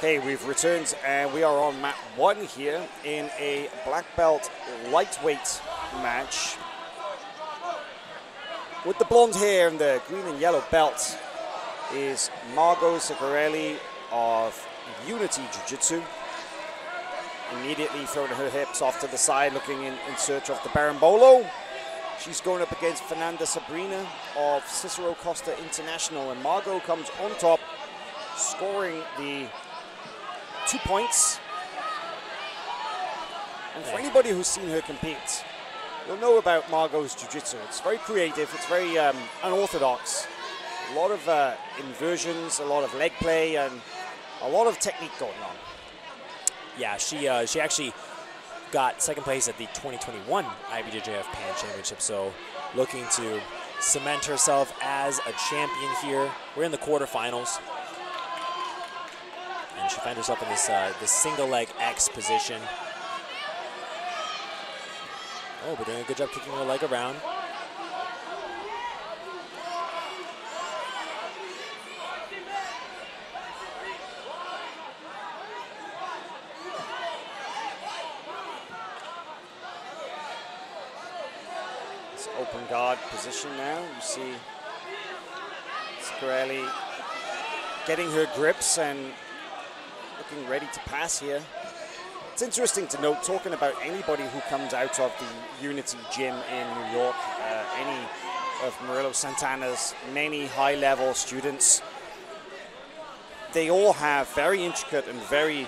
Okay, we've returned and we are on mat 1 here in a black belt lightweight match. With the blonde hair and the green and yellow belt is Margot Ciccarelli of Unity Jiu-Jitsu. Immediately throwing her hips off to the side, looking in search of the Barimbolo. She's going up against Fernanda Sabrina of Cicero Costa International, and Margot comes on top, scoring the 2 points. And for anybody who's seen her compete, you'll know about Margot's jiu-jitsu. It's very creative, it's very unorthodox. A lot of inversions, a lot of leg play, and a lot of technique going on. Yeah, she actually got second place at the 2021 IBJJF Pan Championship, so looking to cement herself as a champion here. We're in the quarterfinals. And she finds herself in this single leg X position. Oh, but doing a good job kicking her leg around. It's open guard position now. You see Ciccarelli getting her grips and looking ready to pass here. It's interesting to note, talking about anybody who comes out of the Unity gym in New York, any of Murillo Santana's many high-level students, they all have very intricate and very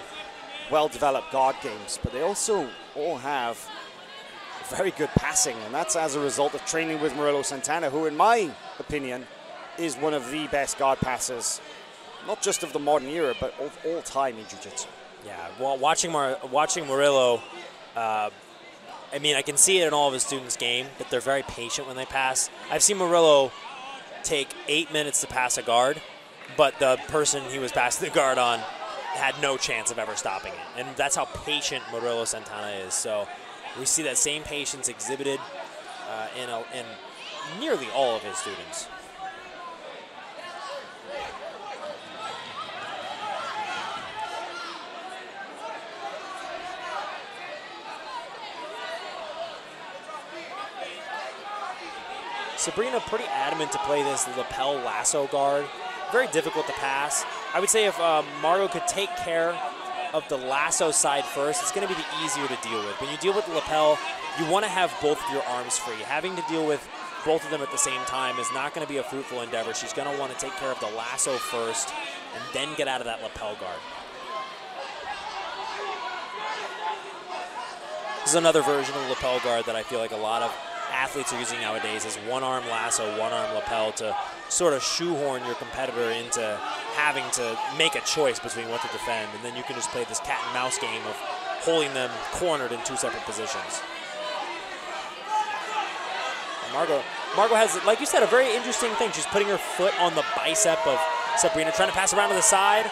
well-developed guard games, but they also all have very good passing, and that's as a result of training with Murillo Santana, who in my opinion is one of the best guard passers, not just of the modern era, but of all time in jiu-jitsu. Yeah, well, watching Murillo, I mean, I can see it in all of his students' game, that they're very patient when they pass. I've seen Murillo take 8 minutes to pass a guard, but the person he was passing the guard on had no chance of ever stopping it. And that's how patient Murillo Santana is. So we see that same patience exhibited in nearly all of his students. Sabrina pretty adamant to play this lapel lasso guard. Very difficult to pass. I would say if Margot could take care of the lasso side first, it's going to be the easier to deal with. When you deal with the lapel, you want to have both of your arms free. Having to deal with both of them at the same time is not going to be a fruitful endeavor. She's going to want to take care of the lasso first and then get out of that lapel guard. This is another version of the lapel guard that I feel like a lot of athletes are using nowadays, is one-arm lasso, one-arm lapel, to sort of shoehorn your competitor into having to make a choice between what to defend, and then you can just play this cat and mouse game of holding them cornered in 2 separate positions. Margot has, like you said, a very interesting thing. She's putting her foot on the bicep of Sabrina, trying to pass around to the side.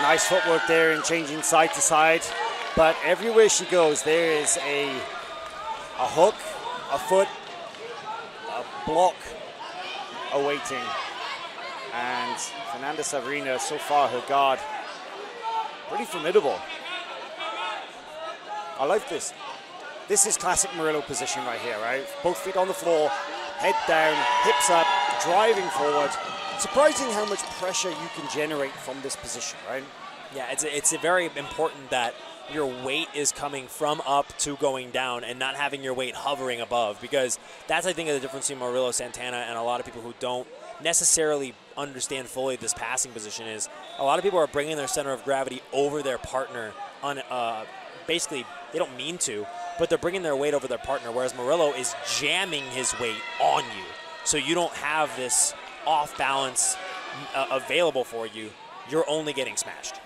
Nice footwork there in changing side to side, but everywhere she goes, there is a hook, a foot, a block awaiting. And Fernanda Sabrina, so far, her guard, pretty formidable. I like this. This is classic Murillo position right here, right? Both feet on the floor, head down, hips up, driving forward. Surprising how much pressure you can generate from this position, right? Yeah, it's very important that your weight is coming from up to going down and not having your weight hovering above, because that's, I think, the difference between Murillo Santana and a lot of people who don't necessarily understand fully this passing position. Is a lot of people are bringing their center of gravity over their partner on basically, they don't mean to, but they're bringing their weight over their partner, whereas Murillo is jamming his weight on you. So you don't have this off balance available for you. You're only getting smashed.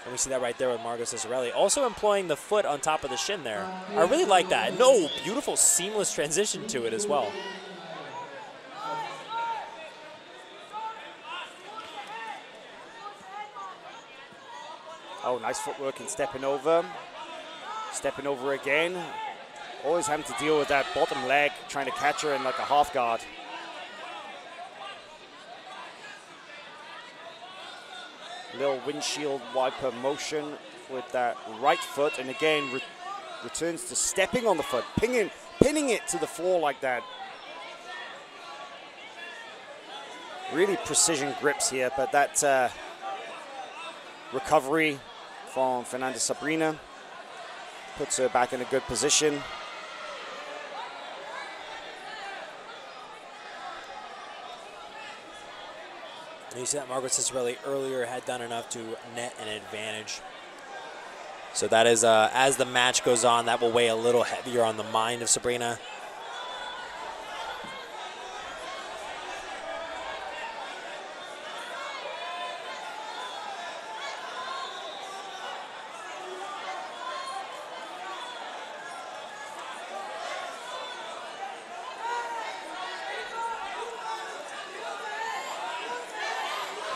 And we see that right there with Margot Ciccarelli. Also employing the foot on top of the shin there. I really like that. No, beautiful seamless transition to it as well. Oh, nice footwork and stepping over. Stepping over again. Always having to deal with that bottom leg, trying to catch her in like a half guard. Little windshield wiper motion with that right foot, and again returns to stepping on the foot, pinning it to the floor like that. Really precision grips here, but that recovery from Fernanda Sabrina puts her back in a good position. And you see that Margot Ciccarelli earlier had done enough to net an advantage. So that is, as the match goes on, that will weigh a little heavier on the mind of Sabrina.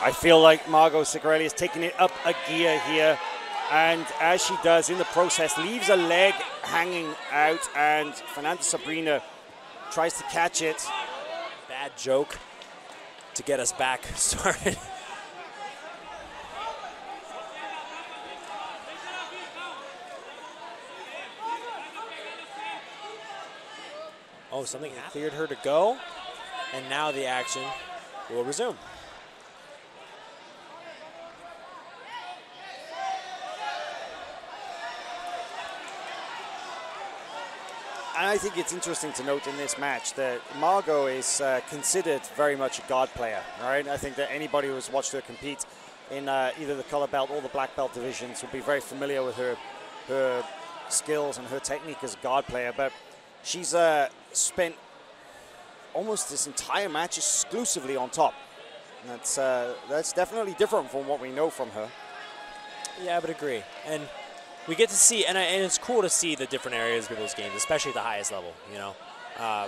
I feel like Margot Ciccarelli is taking it up a gear here, and as she does in the process, leaves a leg hanging out, and Fernanda Sabrina tries to catch it. Bad joke to get us back started. Oh, something cleared her to go, and now the action will resume. And I think it's interesting to note in this match that Margot is considered very much a guard player, right? I think that anybody who's watched her compete in either the color belt or the black belt divisions would be very familiar with her skills and her technique as a guard player. But she's spent almost this entire match exclusively on top. And that's definitely different from what we know from her. Yeah, I would agree. And we get to see, and it's cool to see the different areas of people's games, especially at the highest level, you know. I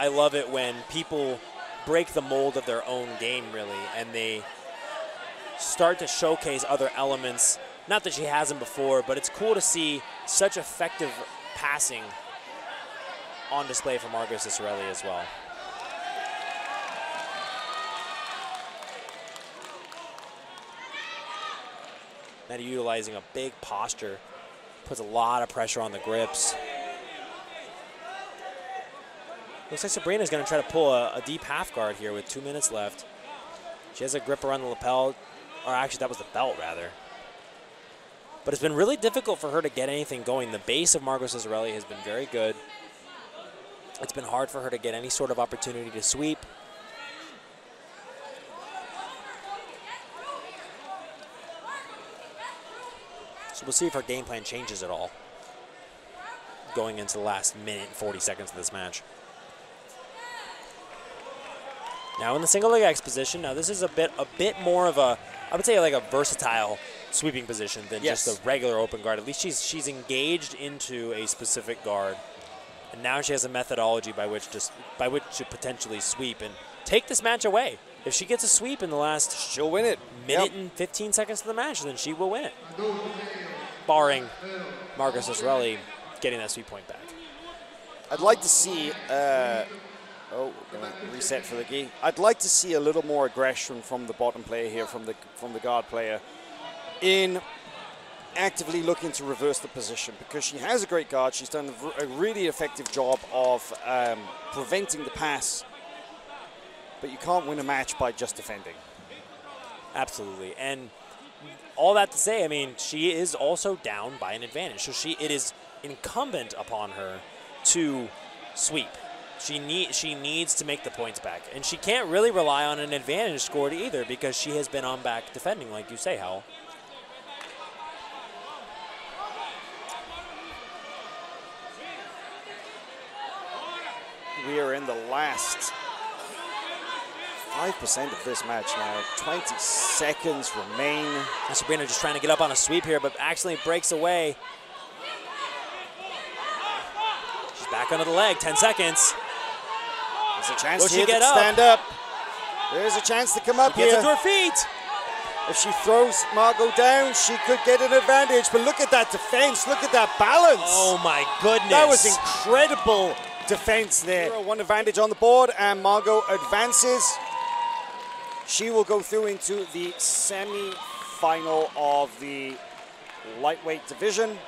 love it when people break the mold of their own game, really, and they start to showcase other elements. Not that she hasn't before, but it's cool to see such effective passing on display for Margot Ciccarelli as well. Now utilizing a big posture, puts a lot of pressure on the grips. Looks like Sabrina's going to try to pull a deep half guard here with 2 minutes left. She has a grip around the lapel, or actually that was the belt rather. But it's been really difficult for her to get anything going. The base of Margot Ciccarelli has been very good. It's been hard for her to get any sort of opportunity to sweep. So we'll see if her game plan changes at all going into the last minute and 40 seconds of this match. Now in the single leg X position, now this is a bit more of a, I would say like a versatile sweeping position than just a regular open guard. At least she's engaged into a specific guard. And now she has a methodology by which to potentially sweep and take this match away. If she gets a sweep in the last, she'll win it. Minute and 15 seconds of the match, then she will win it. Barring Margot Ciccarelli getting that sweep point back. I'd like to see, we're going to reset for the gi. I'd like to see a little more aggression from the bottom player here, from the guard player, in actively looking to reverse the position, because she has a great guard. She's done a really effective job of preventing the pass, but you can't win a match by just defending. Absolutely, and all that to say, I mean, she is also down by an advantage, so it is incumbent upon her to sweep. She needs to make the points back, and she can't really rely on an advantage scored either, because she has been on back defending, like you say, Howell. We are in the last 5% of this match now. 20 seconds remain. And Sabrina just trying to get up on a sweep here, but accidentally breaks away. She's back under the leg, 10 seconds. There's a chance here to stand up. There's a chance to come up here. Gets to her feet. If she throws Margot down, she could get an advantage. But look at that defense. Look at that balance. Oh, my goodness. That was incredible defense there. 0-1 advantage on the board, and Margot advances. She will go through into the semi-final of the lightweight division.